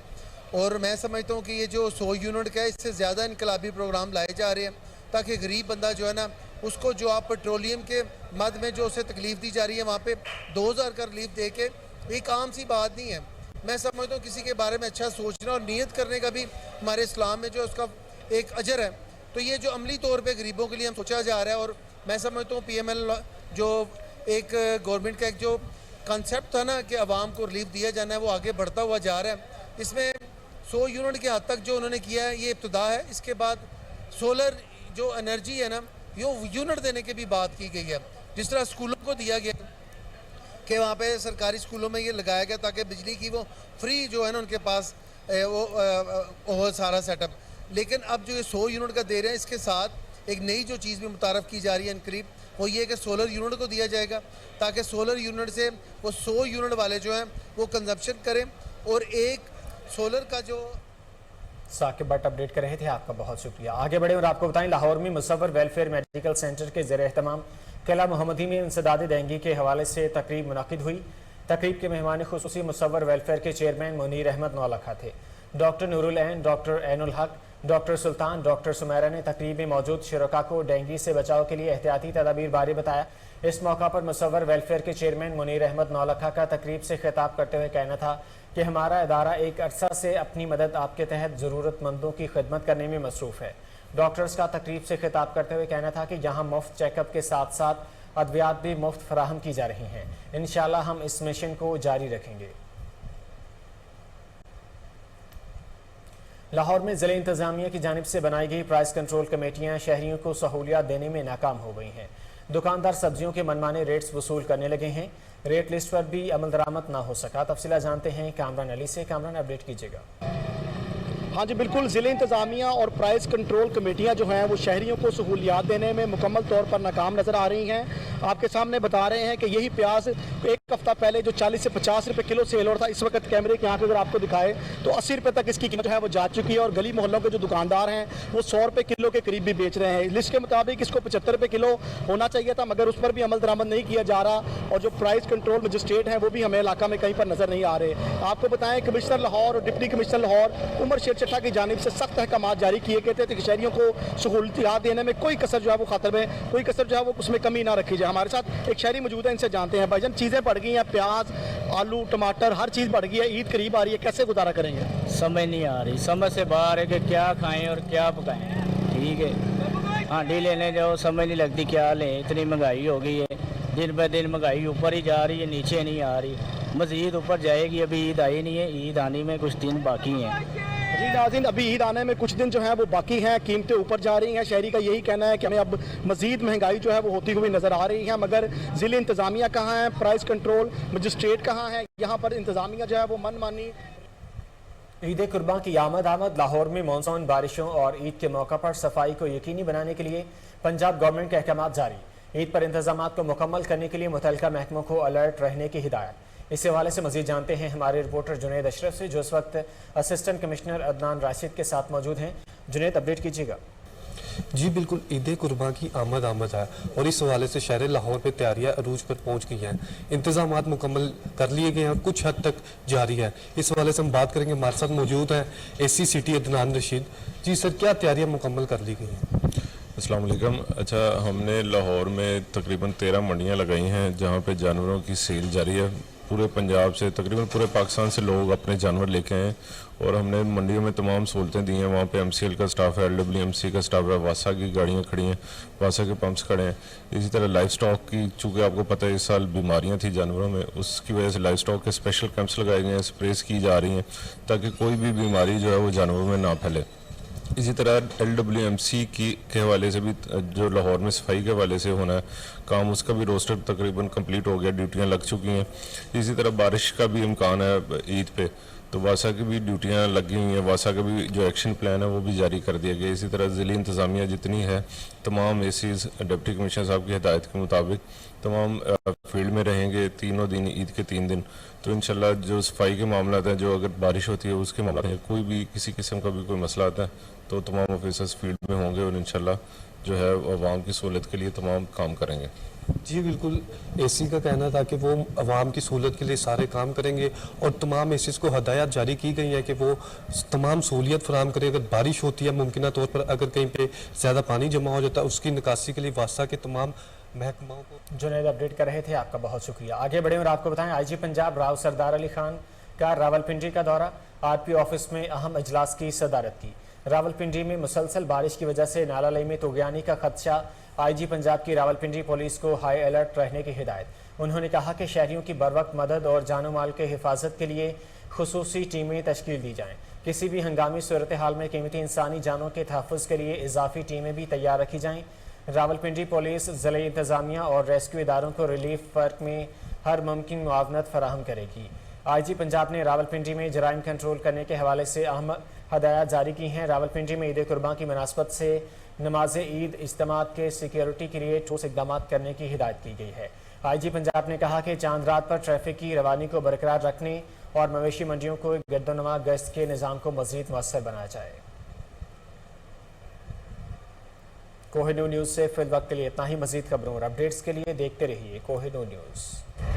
और मैं समझता हूँ कि ये जो 100 यूनिट का है, इससे ज़्यादा इनकलाबी प्रोग्राम लाए जा रहे हैं, ताकि गरीब बंदा जो है ना, उसको जो आप पेट्रोलियम के मद में जो उसे तकलीफ़ दी जा रही है, वहाँ पे 2000 का रिलीफ दे के एक आम सी बात नहीं है। मैं समझता हूँ किसी के बारे में अच्छा सोचना और नीयत करने का भी हमारे इस्लाम में जो उसका एक अजर है। तो ये जो अमली तौर पे गरीबों के लिए हम सोचा जा रहा है, और मैं समझता हूँ PML जो एक गवर्नमेंट का एक जो कंसेप्ट था ना कि आवाम को रिलीफ दिया जाना है, वो आगे बढ़ता हुआ जा रहा है। इसमें 100 यूनिट के हद तक जो उन्होंने किया है ये इब्तिदा है। इसके बाद सोलर जो एनर्जी है ना, यो यूनिट देने की भी बात की गई है। जिस तरह स्कूलों को दिया गया कि वहाँ पे सरकारी स्कूलों में ये लगाया गया ताकि बिजली की वो फ्री जो है ना उनके पास वो सारा सेटअप। लेकिन अब जो ये 100 यूनिट का दे रहे हैं, इसके साथ एक नई जो चीज़ भी मुतारफ़ की जा रही है इनकरीब, वो ये कि सोलर यूनिट को दिया जाएगा, ताकि सोलर यूनिट से वो 100 यूनिट वाले जो हैं वो कंजप्शन करें। और एक सोलर का जो साकिब भट्ट अपडेट कर रहे थे, आपका बहुत शुक्रिया। आगे बढ़े और आपको बताएं, लाहौर में मुसव्वर वेलफेयर मेडिकल सेंटर के ज़ेर एहतमाम किला मोहम्मदी में इंसदाद डेंगू के हवाले से तकरीब मुनक़िद हुई। तकरीब के मेहमान खुसूसी मुसव्वर वेलफेयर के चेयरमैन मुनीर अहमद नौलखा थे। डॉक्टर नूरुल ऐन, डॉक्टर ऐनुल हक, डॉक्टर सुल्तान, डॉक्टर सुमैरा ने तकरीब में मौजूद शुरका को डेंगू से बचाव के लिए एहतियाती तदाबीर बारे बताया। इस मौका पर मुसव्वर वेलफेयर के चेयरमैन मुनीर अहमद नौलखा का तकरीब से खिताब करते हुए कहना था कि हमारा इदारा एक अरसा से अपनी मदद आपके तहत ज़रूरतमंदों की खिदमत करने में मसरूफ़ है। डॉक्टर्स का तकरीब से खिताब करते हुए कहना था कि यहाँ मुफ्त चेकअप के साथ साथ अद्वियात भी मुफ्त फराहम की जा रही हैं। इंशाअल्लाह हम इस मिशन को जारी रखेंगे। लाहौर में ज़िला इंतज़ामिया की जानिब से बनाई गई प्राइस कंट्रोल कमेटियाँ शहरियों को सहूलियात देने में नाकाम हो गई हैं। दुकानदार सब्जियों के मनमाने रेट्स वसूल करने लगे हैं। रेट लिस्ट पर भी अमल दरामद ना हो सका। तफसीला जानते हैं कामरान अली से। कामरान, अपडेट कीजिएगा। हाँ जी बिल्कुल, ज़िले इंतज़ामिया और प्राइस कंट्रोल कमेटियाँ जो हैं वो शहरियों को सहूलियात देने में मुकम्मल तौर पर नाकाम नज़र आ रही हैं। आपके सामने बता रहे हैं कि यही प्याज एक हफ्ता पहले जो 40 से 50 रुपए किलो सेल हो रहा था, इस वक्त कैमरे की आंख अगर आपको दिखाए तो 80 रुपए तक इसकी कीमत जो है वो जा चुकी है। और गली मोहल्लों के जो दुकानदार हैं वो 100 रुपए किलो के करीब भी बेच रहे हैं। लिस्ट के मुताबिक इसको 75 रुपए किलो होना चाहिए था, मगर उस पर भी अमल दरामद नहीं किया जा रहा। और जो प्राइस कंट्रोल मजिस्ट्रेट हैं वो भी हमें इलाका में कहीं पर नज़र नहीं आ रहे। आपको बताएं, कमिश्नर लाहौर और डिप्टी कमिश्नर लाहौर उमर शेर चट्टा की जानिब से सख्त अहकामात जारी किए गए थे कि शहरियों को सहूलियत देने में कोई कसर जो है वो खातर में कोई कसर जो है वो उसमें कमी ना रखी जाए। हमारे साथ एक शहरी मौजूद है, इनसे जानते हैं। भाईजान, चीज़ें बढ़ गई हैं, प्याज, आलू, टमाटर, हर चीज़ बढ़ गई है। ईद करीब आ रही है, कैसे गुजारा करेंगे? समझ नहीं आ रही, समझ से बाहर है कि क्या खाएं और क्या पकाएं। ठीक है, हांडी लेने जाओ समझ नहीं लगती क्या लें, इतनी महंगाई हो गई है। दिन ब दिन महंगाई ऊपर ही जा रही है, नीचे नहीं आ रही। मज़ीद ऊपर जाएगी, अभी ईद आई नहीं है, ईद आने में कुछ दिन बाकी हैं। जी नाज़रीन, अभी ईद आने में कुछ दिन जो है वो बाकी हैं, कीमतें ऊपर जा रही हैं। शहरी का यही कहना है कि हमें अब मज़ीद महंगाई जो है वो होती हुई नज़र आ रही है। मगर ज़िले इंतज़ामिया कहाँ है, प्राइस कंट्रोल मजिस्ट्रेट कहाँ है? यहाँ पर इंतज़ामिया जो है वो मनमानी। ईद कुर्बान की आमद लाहौर में मानसून बारिशों और ईद के मौका पर सफाई को यकीनी बनाने के लिए पंजाब गवर्नमेंट के अहकाम जारी। ईद पर इंतजामात को मुकम्मल करने के लिए मुतल्लिका महकमों को अलर्ट रहने की हिदायत। इस हवाले से मजीद जानते हैं हमारे रिपोर्टर जुनैद अशरफ से, जो इस वक्त असिस्टेंट कमिश्नर अदनान राशिद के साथ मौजूद हैं। जुनैद, अपडेट कीजिएगा। जी बिल्कुल, ईद कुर्बान की आमद है और इस हवाले से शहर लाहौर में तैयारियां अरूज पर पहुंच गई हैं। इंतजामात मुकम्मल कर लिए गए हैं, कुछ हद तक जारी है। इस हवाले से हम बात करेंगे। हमारे साथ मौजूद हैं एसी सिटी अदनान रशीद। जी सर, क्या तैयारियां मुकम्मल कर ली गई हैं? अस्सलाम वालेकुम। अच्छा, हमने लाहौर में तकरीबन 13 मंडियाँ लगाई हैं जहाँ पे जानवरों की सेल जारी है। पूरे पंजाब से, तकरीबन पूरे पाकिस्तान से लोग अपने जानवर लेके आए और हमने मंडियों में तमाम सहूलतें दी हैं। वहाँ पे MCL का स्टाफ है, LWMC का स्टाफ है, वासा की गाड़ियाँ खड़ी हैं, वासा के पंप्स खड़े हैं। इसी तरह लाइफ स्टॉक की, चूँकि आपको पता है इस साल बीमारियाँ थी जानवरों में, उसकी वजह से लाइफ स्टॉक के स्पेशल कैंप्स लगाए गए हैं, स्प्रेस की जा रही हैं ताकि कोई भी बीमारी जो है वो जानवरों में ना फैले। इसी तरह LWMC के हवाले से भी, जो लाहौर में सफाई के हवाले से होना है काम, उसका भी रोस्टर तकरीबन कंप्लीट हो गया, ड्यूटियां लग चुकी हैं। इसी तरह बारिश का भी इम्कान है ईद पे, तो वासा की भी ड्यूटियां लगी हुई हैं। वासा का भी जो एक्शन प्लान है वो भी जारी कर दिया गया। इसी तरह ज़िली इंतज़ामिया जितनी है, तमाम एसीज डिप्टी कमिश्नर साहब की हिदायत के मुताबिक तमाम फील्ड में रहेंगे तीनों दिन, ईद के 3 दिन। तो इंशाल्लाह जो सफाई के मामला हैं, जो अगर बारिश होती है उसके मामला है, कोई भी किसी किस्म का भी कोई मसला आता है तो तमाम ऑफिसर्स फील्ड में होंगे और इंशाल्लाह जो है अवाम की सहूलत के लिए तमाम काम करेंगे। जी बिल्कुल, एसी का कहना था कि वो अवाम की सहूलत के लिए सारे काम करेंगे और तमाम एसीज को हदायत जारी की गई है कि वो तमाम सहूलियत फराम करें। अगर बारिश होती है, मुमकिन तौर पर अगर कहीं पे ज़्यादा पानी जमा हो जाता है, उसकी निकासी के लिए वासा के तमाम महकमाओं को। जुनैद अपडेट कर रहे थे, आपका बहुत शुक्रिया। आगे बढ़े और आपको बताएं, IG पंजाब राव सरदार अली खान का रावलपिंडी का दौरा। RP ऑफिस में अहम इजलास की सदारत की। रावलपिंडी में मुसलसल बारिश की वजह से नाला में तुगयानी का खदशा। IG पंजाब की रावलपिंडी पुलिस को हाई अलर्ट रहने की हिदायत। उन्होंने कहा कि शहरियों की बरवक्त मदद और जानो माल के हिफाजत के लिए खुसूसी टीमें तश्कील दी जाएँ। किसी भी हंगामी सूरत हाल में कीमती इंसानी जानों के तहफ़्फ़ुज़ के लिए इजाफी टीमें भी तैयार रखी जाएँ। रावलपिंडी पुलिस ज़िले इंतज़ामिया और रेस्क्यू इदारों को रिलीफ वर्क में हर मुमकिन मुआवनत फराहम करेगी। IG पंजाब ने रावलपिंडी में जराइम कंट्रोल करने के हवाले से अहम हदायत जारी की हैं। रावलपिंडी में ईद कुर्बान की मुनासबत से नमाज ईद इज्तिमात के सिक्योरिटी के लिए ठोस इक़दाम करने की हिदायत की गई है। IG पंजाब ने कहा कि चांद रात पर ट्रैफिक की रवानी को बरकरार रखने और मवेशी मंडियों को गर्दोनवा गश्त के निज़ाम को मज़ीद मौसर बनाया जाए। कोहिनूर न्यूज़ से फिल वक्त के लिए इतना ही। मज़ीद खबरों और अपडेट्स के लिए देखते रहिए कोहिनूर न्यूज़।